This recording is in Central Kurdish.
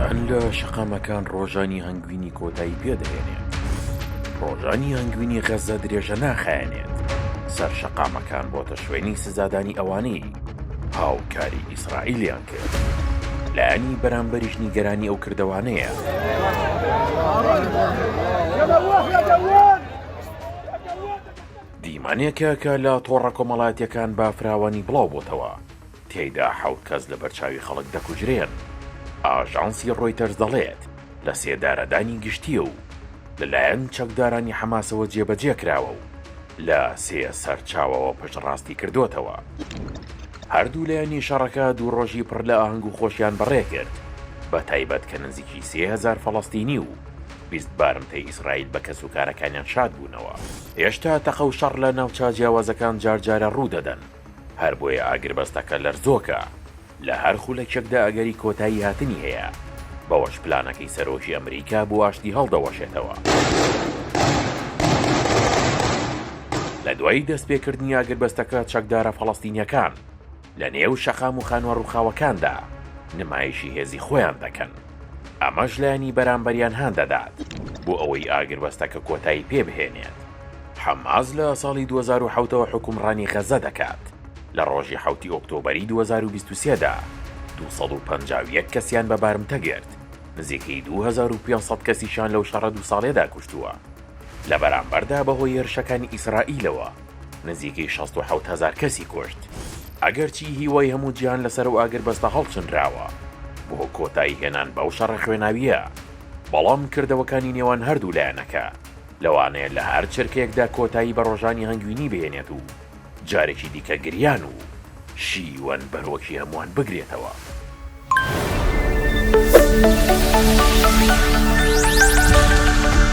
ئیسرائیل لە شەقامەکان ڕۆژانی هەنگوینی کۆتایی پێدەهێنێت. ڕۆژانی هەنگوینی غەزە درێژە ناخایەنێت. سەر شەقامەکان بۆتە شوێنی سزادانی ئەوانەی هاوکاری ئیسرائیلیان کرد. لایەنی بەرامبەریش نیگەرانی ئەو کردەوانەیە. دیمانێکە کە لە تۆڕە کۆمەڵایەتیەکان بافراوانی بڵاو بۆتەوە، تێیدا 7 کەس لە بەرچاوی خەڵک دەکوژرێن. ئاژانسی ڕۆیتەرز دەڵێت لە سێدارەدانی گشتیە و لەلایەن چەکدارانی حەماسەوە جێبەجێ کراوە و لە سێ سەرچاوەوە پشتڕاستی کردوتەوە. هەردوو لایەنی شەڕەکە دوو ڕۆژی پڕ لە ئاهەنگ و خۆشیان بەڕێ کرد، بە تایبەت کە نزیکی 3000 فەڵەستینی و 20 بارمتەی ئیسرائیل بە کەسوکارەکانیان شاد بوونەوە. هێشتا تەقە و شەڕ لە ناوچە جیاوازەکان جارجارە ڕوو دەدەن، هەر بۆیە ئاگربەستەکە لەرزۆکە لە هەر خولەکێکدا ئەگەری کۆتایی هاتنی هەیە، بەوەش پلانەکەی سەرۆکی ئەمریکا بۆ ئاشتی هەڵدەوەشێتەوە. لە دوای دەستپێکردنی ئاگربەستەکە چەکدارە فەڵەستینیەکان لە نێو شەقام و خانوە ڕووخاوەکاندا نمایشی هێزی خۆیان دەکەن. ئەمەش لایەنی بەرامبەریان هان دەدات بۆ ئەوەی ئاگربەستەکە کۆتایی پێبهێنێت. حەماس لە ساڵی 2007ەوە حکومڕانی غەزە دەکات. لە ڕۆژی 7 ئۆکتۆبەری 2023دا 251 کەسیان بە بارمتە گرت، نزیکەی 2500 کەسیشان لەو شەڕە 2 ساڵێدا کوشتووە. لە بەرامبەردا بەهۆی هێرشەکانی ئیسرائیلەوە نزیکەی 67,000 کەسی کوشت. ئەگەرچی هیوای هەموو جیهان لەسەر و ئاگربەستە هەڵچنراوە بۆ کۆتایی هێنان بەو شەڕە خوێناویە، بەڵام کردەوەکانی نێوان هەردوو لایەنەکە لەوانەیە لە هەر چرکەیەکدا کۆتایی بە ڕۆژانی هەنگوینی بهێنێت و جارێکی دیکە گریان و شیوەن بەرۆکی هەمووان بگرێتەوە.